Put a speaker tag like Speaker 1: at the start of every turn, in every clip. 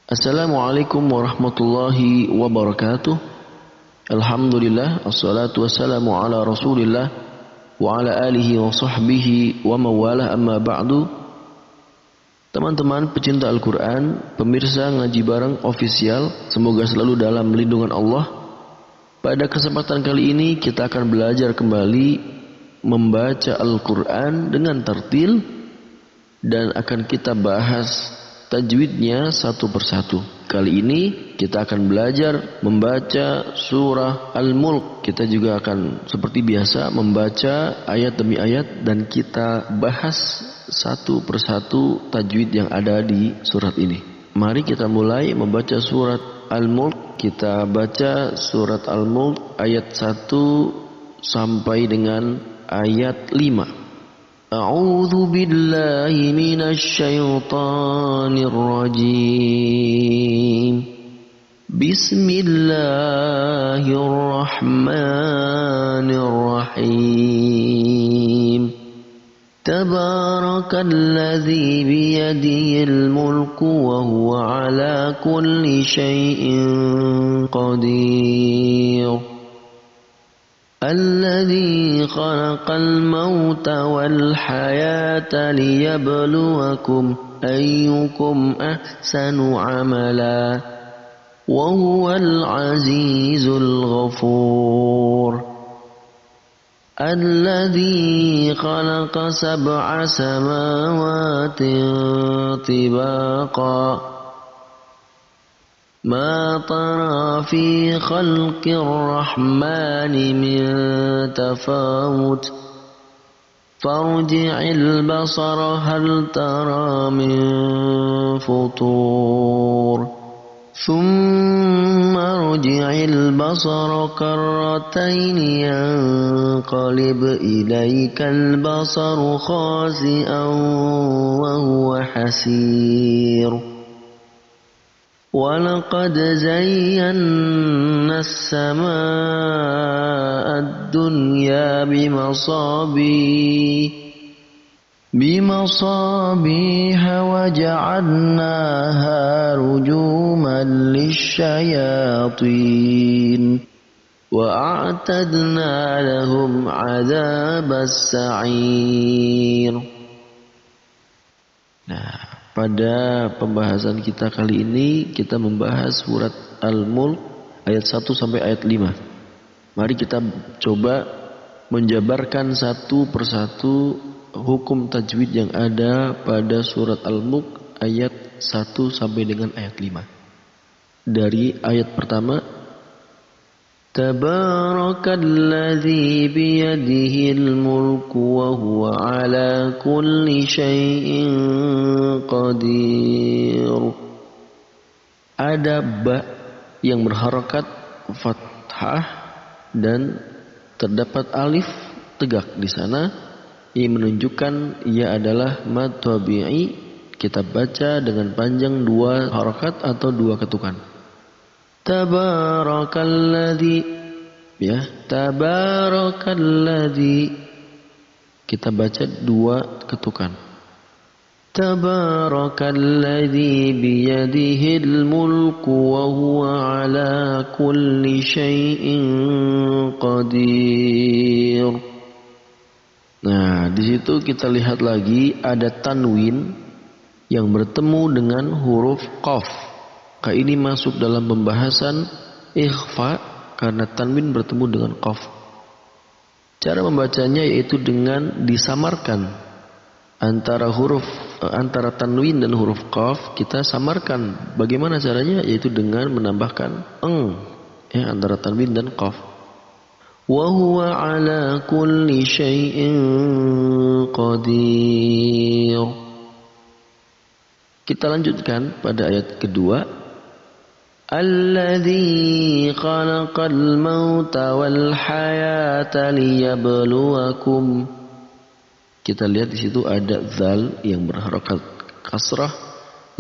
Speaker 1: Assalamualaikum warahmatullahi wabarakatuh. Alhamdulillah, assalatu wassalamu ala rasulillah wa ala alihi wa sahbihi wa mawalah, amma ba'du. Teman-teman pecinta Al-Quran, pemirsa Ngaji Bareng Official, semoga selalu dalam lindungan Allah. Pada kesempatan kali ini kita akan belajar kembali membaca Al-Quran dengan tartil dan akan kita bahas tajwidnya satu persatu. Kali ini kita akan belajar membaca surah Al-Mulk. Kita juga akan seperti biasa membaca ayat demi ayat dan kita bahas satu persatu tajwid yang ada di surat ini. Mari kita mulai membaca surat Al-Mulk. Kita baca surat Al-Mulk ayat 1 sampai dengan ayat 5. A'udzu billahi minasy syaithanir rajim. Bismillahirrahmanirrahim. Tabarakalladzi biyadihil mulku wa huwa ala kulli syai'in qadir. الذي خلق الموت والحياة ليبلوكم أيكم أحسن عملا وهو العزيز الغفور. الذي خلق 7 سماوات طباقا ما ترى في خلق الرحمن من تفاوت فارجع البصر هل ترى من فطور ثم ارجع البصر كرتين ينقلب إليك البصر خاسئا وهو حسير. وَلَقَدْ زَيَّنَّا السَّمَاءَ الدُّنْيَا بِمَصَابِيحَ وَجَعَلْنَاهَا رُجُومًا لِلشَّيَاطِينِ وَأَعْتَدْنَا لَهُمْ عَذَابَ السَّعِيرِ. Pada pembahasan kita kali ini kita membahas surat Al-Mulk ayat 1 sampai ayat 5. Mari kita coba menjabarkan satu persatu hukum tajwid yang ada pada surat Al-Mulk ayat 1 sampai dengan ayat 5. Dari ayat pertama, Tabarakalladzi biyadihil mulku wa huwa ala kulli syai'in qadir. Ada ba yang berharakat fathah dan terdapat alif tegak di sana yang menunjukkan ia adalah mad tabi'i. Kita baca dengan panjang 2 harakat atau 2 ketukan. Tabarakalladzi, ya, tabarakalladzi. Kita baca 2 ketukan. Tabarakalladzi biyadihil mulku wa huwa ala kulli syai'in qadir. Nah, di situ kita lihat lagi ada tanwin yang bertemu dengan huruf qaf. Ini masuk dalam pembahasan ikhfa karena tanwin bertemu dengan qaf. Cara membacanya yaitu dengan disamarkan antara tanwin dan huruf qaf. Kita samarkan. Bagaimana caranya? Yaitu dengan menambahkan ya, antara tanwin dan qaf. Wa huwa ala kulli syai'in qadir. Kita lanjutkan pada ayat kedua. Alladzi khalaqal mauta wal hayata liyabluwakum. Kita lihat di situ ada zal yang berharakat kasrah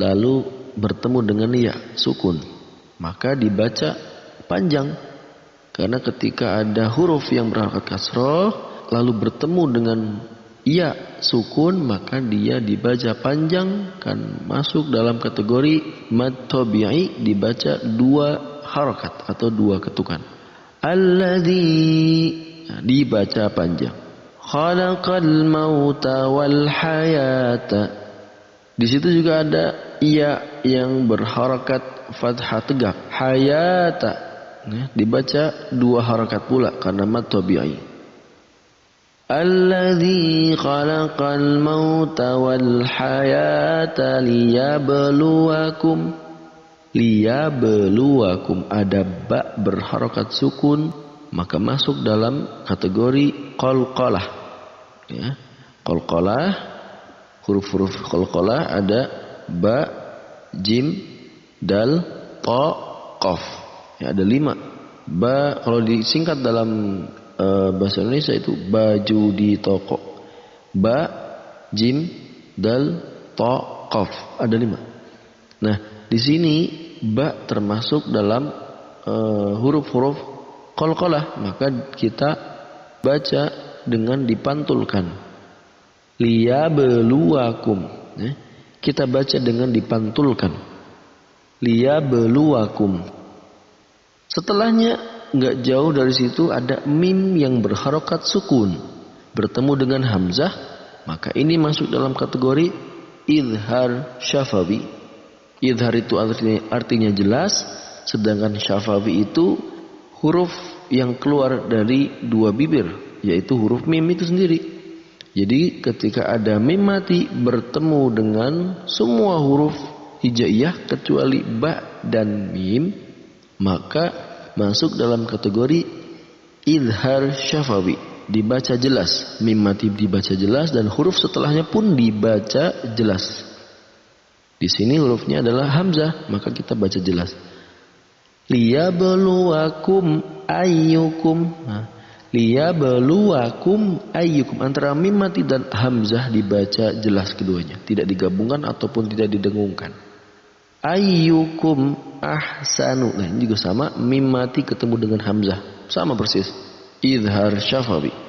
Speaker 1: lalu bertemu dengan ya sukun. Maka dibaca panjang. Karena ketika ada huruf yang berharakat kasrah lalu bertemu dengan ya sukun, maka dia dibaca panjang, kan masuk dalam kategori mad tabi'i, dibaca 2 harakat atau 2 ketukan. Alladzi, dibaca panjang. Khalaqal mauta wal hayata. Di situ juga ada ya yang berharakat fathah tegak. Hayata, dibaca 2 harakat pula karena mad tabi'i. Alladzi khalaqal mauta wal hayata liyabluwakum. Liyabluwakum, ada ba berharakat sukun, maka masuk dalam kategori qalqalah. Ya, qalqalah, huruf-huruf qalqalah ada ba, jim, dal, ta, qaf. Ya, ada 5. Ba kalau disingkat dalam bahasa Indonesia itu baju di toko. Ba, jim, dal, ta, qaf, ada 5. Nah, di sini ba termasuk dalam huruf-huruf qalqalah, maka kita baca dengan dipantulkan. Liyabluwakum, kita baca dengan dipantulkan. Liyabluwakum. Setelahnya nggak jauh dari situ ada mim yang berharokat sukun bertemu dengan hamzah, maka ini masuk dalam kategori idhar syafawi. Idhar itu artinya jelas, sedangkan syafawi itu huruf yang keluar dari 2 bibir, yaitu huruf mim itu sendiri. Jadi ketika ada mim mati bertemu dengan semua huruf hijaiyah kecuali ba dan mim, maka masuk dalam kategori idhar syafawi, dibaca jelas. Mim mati dibaca jelas dan huruf setelahnya pun dibaca jelas. Di sini hurufnya adalah hamzah, maka kita baca jelas. Liyabluwakum ayyukum. Liyabluwakum ayyukum, antara mim mati dan hamzah dibaca jelas keduanya, tidak digabungkan ataupun tidak didengungkan. Ayyukum ahsanu. Nah, ini juga sama, mim mati ketemu dengan hamzah, sama persis. Idhar syafawi.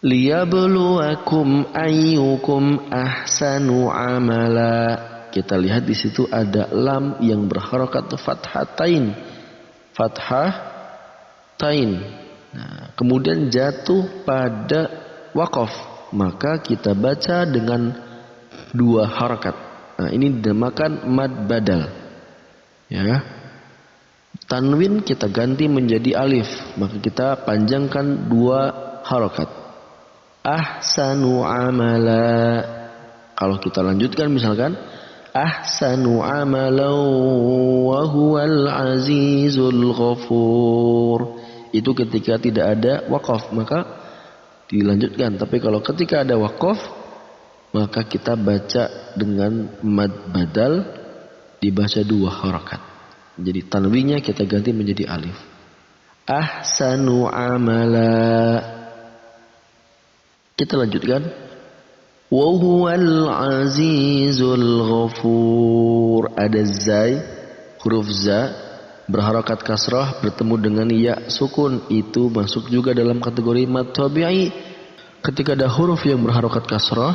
Speaker 1: Liyabluwakum ayyukum ahsanu amala. Kita lihat di situ ada lam yang berharakat fathatain. Fathatain. Nah, kemudian jatuh pada waqaf, maka kita baca dengan 2 harakat. Nah, ini dinamakan mad badal. Ya. Tanwin kita ganti menjadi alif, maka kita panjangkan 2 harakat. Ahsanu amala. Kalau kita lanjutkan misalkan ahsanu amalan wa huwal azizul ghafur. Itu ketika tidak ada waqaf, maka dilanjutkan. Tapi kalau ketika ada waqaf, maka kita baca dengan mad badal, dibaca 2 harakat. Jadi tanwinnya kita ganti menjadi alif. Ahsanu amala. Kita lanjutkan. Wa huwal azizul ghafur. Ada zai, huruf za berharakat kasrah bertemu dengan ya sukun, itu masuk juga dalam kategori mad tabi'i. Ketika ada huruf yang berharakat kasrah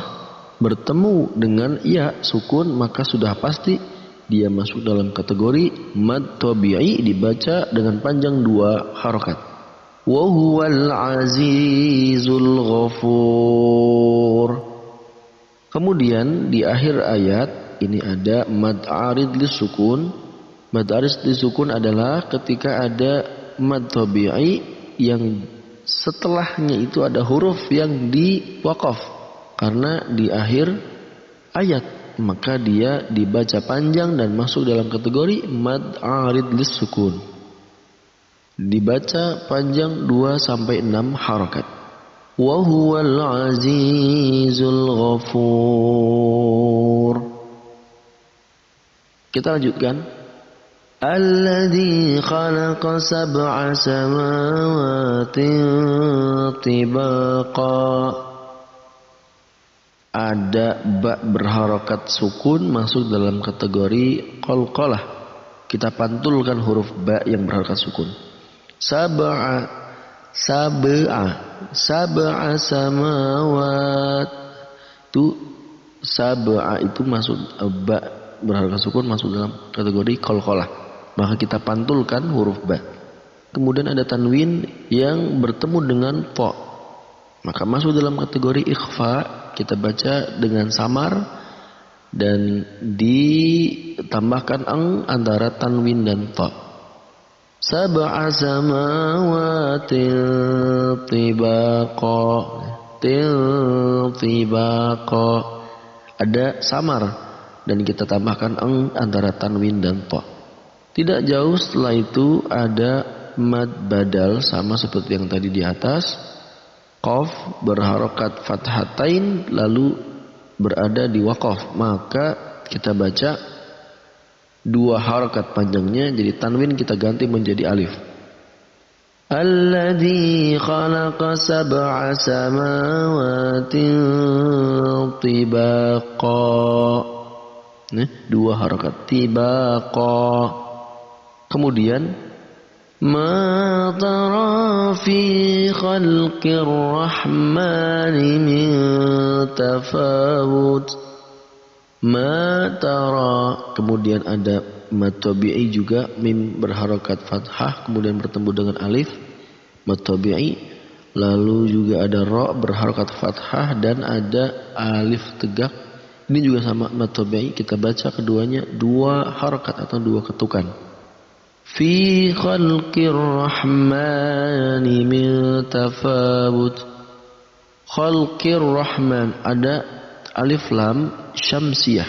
Speaker 1: bertemu dengan ya sukun, maka sudah pasti dia masuk dalam kategori mad tabi'i, dibaca dengan panjang 2 harakat. Wa huwal azizul ghafur. Kemudian di akhir ayat ini ada mad arid lisukun. Mad arid lisukun adalah ketika ada mad tabi'i yang setelahnya itu ada huruf yang diwaqaf karena di akhir ayat, maka dia dibaca panjang dan masuk dalam kategori mad arid lisukun. Dibaca panjang 2-6 harakat. Wa huwal azizul ghafur. Kita lanjutkan. Alladzi khalaqa sab'a samawatin tibaqa. Ada ba berharakat sukun masuk dalam kategori qalqalah. Kita pantulkan huruf ba yang berharakat sukun. Sab'a sab'a samawat. Itu sab'a itu masuk ba berharokat sukun masuk dalam kategori qalqalah. Maka kita pantulkan huruf ba. Kemudian ada tanwin yang bertemu dengan ta. Maka masuk dalam kategori ikhfa, kita baca dengan samar dan ditambahkan ang antara tanwin dan ta. Sab'a samawatin tibaqa. Ada samar dan kita tambahkan ang antara tanwin dan ta. Tidak jauh setelah itu ada mad badal sama seperti yang tadi di atas. Qaf berharokat fathatain lalu berada di waqaf, maka kita baca dua harokat panjangnya, jadi tanwin kita ganti menjadi alif. Alladzi khalaqa sab'a samawatin tibaqa. Dua harokat tibaqa. Kemudian ma tara fi khalqir rahmani min tafawut. Ma tara, kemudian ada mad tabi'i juga, mim berharokat fathah kemudian bertemu dengan alif, mad tabi'i. Lalu juga ada ra berharokat fathah dan ada alif tegak. Ini juga sama mad tabi'i, kita baca keduanya dua harokat atau dua ketukan. Fi khalqir rahmani min tafawut. Khalqir rahman, ada alif lam syamsiyah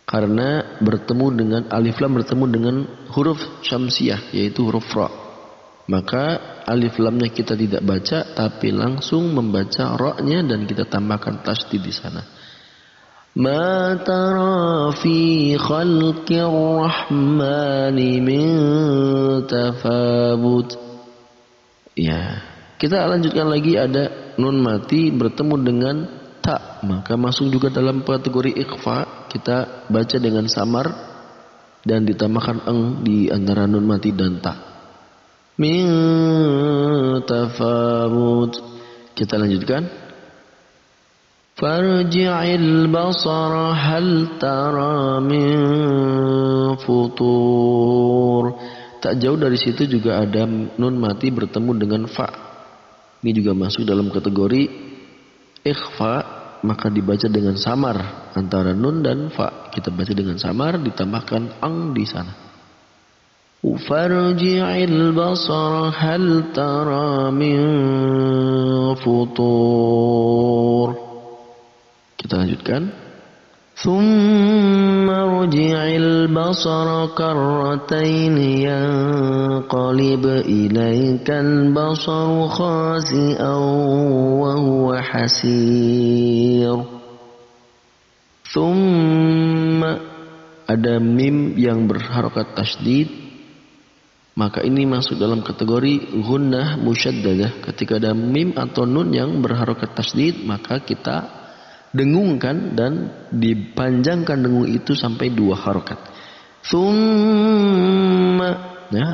Speaker 1: karena bertemu dengan alif lam bertemu dengan huruf syamsiyah yaitu huruf ra. Maka alif lamnya kita tidak baca tapi langsung membaca ra-nya dan kita tambahkan tasydid di sana. Ma tara fi khalqir rahmani min tafawut. Ya, kita lanjutkan lagi, ada nun mati bertemu dengan ta, maka masuk juga dalam kategori ikhfa. Kita baca dengan samar dan ditambahkan eng di antara nun mati dan ta. Min tafawut. Kita lanjutkan. Farji'il basara hal tara min futur. Tak jauh dari situ juga ada nun mati bertemu dengan fa. Ini juga masuk dalam kategori ikhfa, maka dibaca dengan samar antara nun dan fa. Kita baca dengan samar ditambahkan ang di sana. Farji'il basara hal tara min futur. Kita lanjutkan. Thumma rji'il basara karratain yanqalib ilaikal basaru khasi'an wa huwa hasir. Thumma, ada mim yang berharokat tasydid, maka ini masuk dalam kategori gunnah musyaddadah. Ketika ada mim atau nun yang berharokat tasydid, maka kita dengungkan dan dipanjangkan dengung itu sampai dua harokat. Thumma, ya,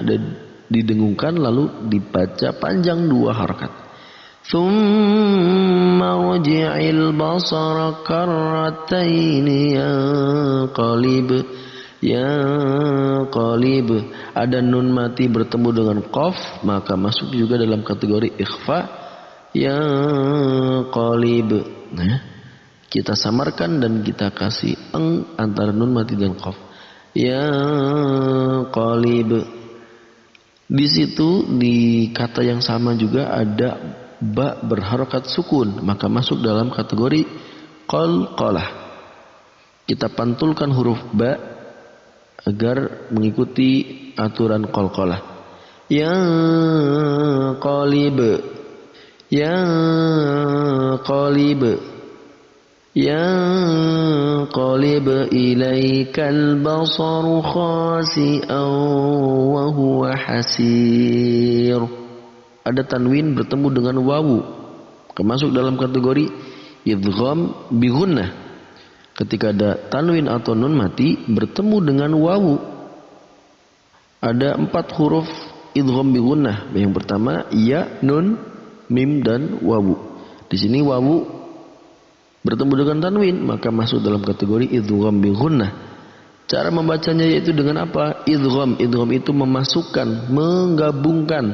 Speaker 1: didengungkan lalu dibaca panjang dua harokat. Thumma rji'il basara karrataini yanqalib. Ada nun mati bertemu dengan qaf, maka masuk juga dalam kategori ikhfa. Yanqalib. Nah, kita samarkan dan kita kasih eng antara nun mati dan qaf. Yanqalib. Di situ di kata yang sama juga ada ba berharokat sukun, maka masuk dalam kategori qalqalah. Kita pantulkan huruf ba agar mengikuti aturan qalqalah. Yanqalib. Yanqalib. Yanqalib ilaikal basaru khasi'an wa huwa hasir. Ada tanwin bertemu dengan wawu, termasuk dalam kategori idgham bi gunnah. Ketika ada tanwin atau nun mati bertemu dengan wawu, ada 4 huruf idgham bi gunnah. Yang pertama ya, nun, mim dan wawu. Di sini wawu bertemu dengan tanwin maka masuk dalam kategori idgham bi gunnah. Cara membacanya yaitu dengan apa? Idgham. Idgham itu memasukkan, menggabungkan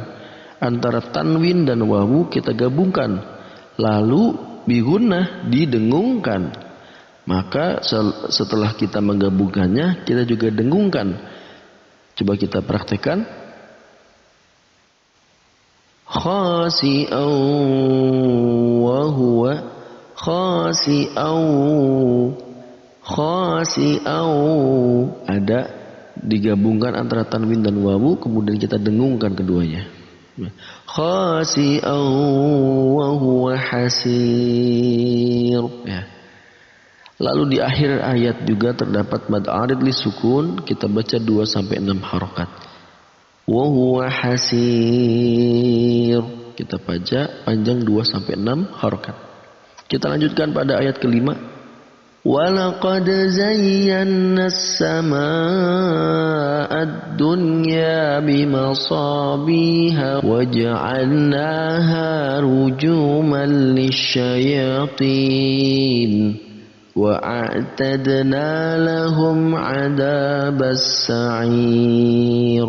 Speaker 1: antara tanwin dan wawu, kita gabungkan. Lalu bi gunnah, didengungkan. Maka setelah kita menggabungkannya, kita juga dengungkan. Coba kita praktekkan. Khasi'au wa huwa khasi'au. Khasi'au. Ada digabungkan antara tanwin dan wawu, kemudian kita dengungkan keduanya. Khasi'au wa huwa hasir. Ya. Lalu di akhir ayat juga terdapat mad arid li sukun, kita baca 2 sampai 6 harokat. Wa huwa hasir. Kita baca panjang 2 sampai 6 harokat. Kita lanjutkan pada ayat kelima. Walaqad zayyana as-samaa'a ad-dunya bimasabiha waja'alnaha rujuman lisyayatin. وَأَعْتَدْنَا لَهُمْ عَذَابَ السَّعِيرِ.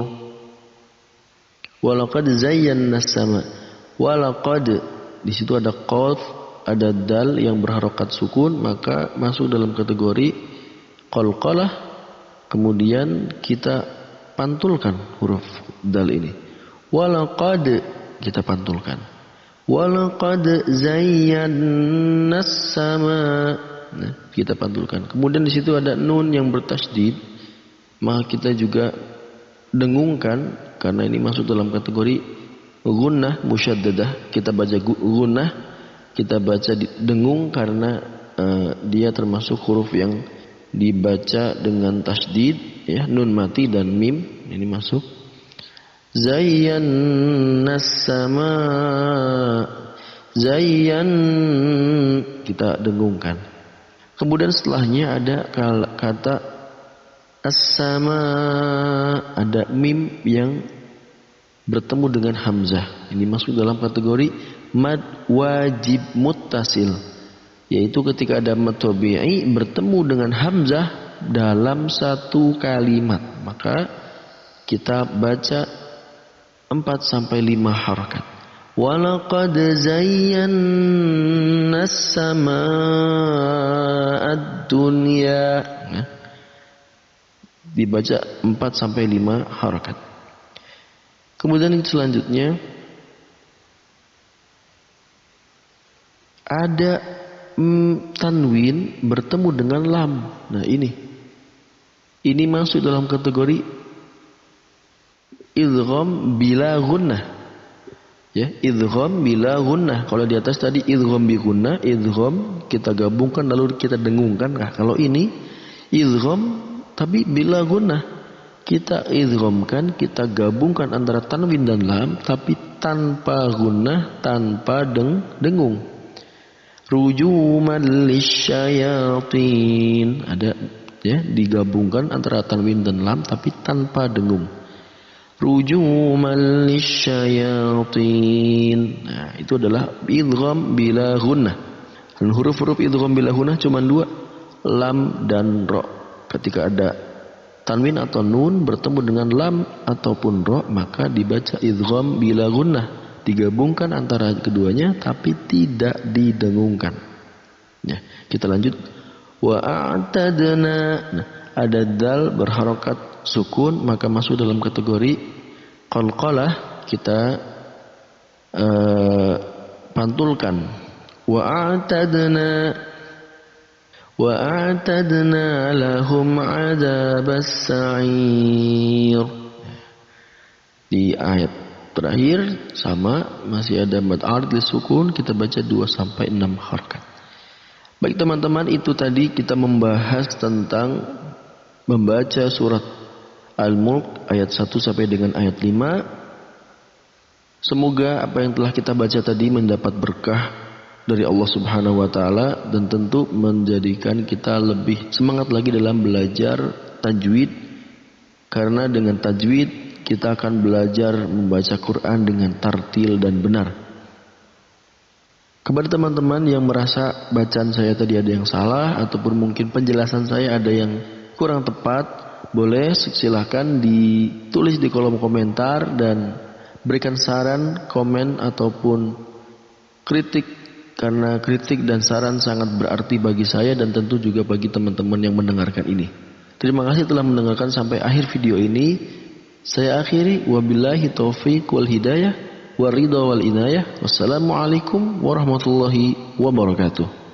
Speaker 1: وَلَقَدْ زَيَّنَّا السَّمَاءَ. Walaqad, di situ ada qaf, ada dal yang berharokat sukun, maka masuk dalam kategori qalqalah. Kemudian kita pantulkan huruf dal ini. Walaqad, kita pantulkan. Walaqad zayyana as-samaa'a. Nah, kita pantulkan. Kemudian di situ ada nun yang bertasydid, maka kita juga dengungkan karena ini masuk dalam kategori gunnah musyaddadah. Kita baca gunnah, kita baca dengung karena dia termasuk huruf yang dibaca dengan tasydid, ya, nun mati dan mim ini masuk. Zayyana as-samaa. Zayyan, kita dengungkan. Kemudian setelahnya ada kata as-sama, ada mim yang bertemu dengan hamzah. Ini masuk dalam kategori mad wajib muttasil, yaitu ketika ada mad tabi'i bertemu dengan hamzah dalam satu kalimat, maka kita baca 4 sampai 5 harakat. Walaqad zayyana as-samaa'a ad-dunya. Dibaca 4 sampai 5 harakat. Kemudian selanjutnya ada tanwin bertemu dengan lam. Nah, ini masuk dalam kategori idgham bila gunnah. Ya, idgham bila gunnah. Kalau di atas tadi idgham bi gunnah, idgham kita gabungkan lalu kita dengungkan. Nah, kalau ini idgham tapi bila gunnah. Kita idghamkan, kita gabungkan antara tanwin dan lam tapi tanpa gunnah, tanpa dengung. Rujuman lisyayatin. Ada, ya, digabungkan antara tanwin dan lam tapi tanpa dengung. Rujuman lisyayatin. Nah, itu adalah idgham bila gunnah. Dan huruf-huruf idgham bila gunnah cuma 2, lam dan ra. Ketika ada tanwin atau nun bertemu dengan lam ataupun ra, maka dibaca idgham bila gunnah, digabungkan antara keduanya tapi tidak didengungkan. Ya, kita lanjut. Wa a'tadna. Nah, ada dal berharokat sukun maka masuk dalam kategori qalqalah, kita pantulkan. Wa a'tadna lahum 'adzabas sa'ir. Di ayat terakhir sama, masih ada mad arid li sukun, kita baca 2 sampai 6 harakat. Baik teman-teman, itu tadi kita membahas tentang membaca surat Al-Mulk ayat 1 sampai dengan ayat 5. Semoga apa yang telah kita baca tadi mendapat berkah dari Allah Subhanahu wa taala dan tentu menjadikan kita lebih semangat lagi dalam belajar tajwid, karena dengan tajwid kita akan belajar membaca Quran dengan tartil dan benar. Kepada teman-teman yang merasa bacaan saya tadi ada yang salah ataupun mungkin penjelasan saya ada yang kurang tepat, boleh silahkan ditulis di kolom komentar dan berikan saran, komen ataupun kritik, karena kritik dan saran sangat berarti bagi saya dan tentu juga bagi teman-teman yang mendengarkan ini. Terima kasih telah mendengarkan sampai akhir video ini. Saya akhiri, wabillahi taufiq wal hidayah, waridha wal inayah. Wassalamualaikum warahmatullahi wabarakatuh.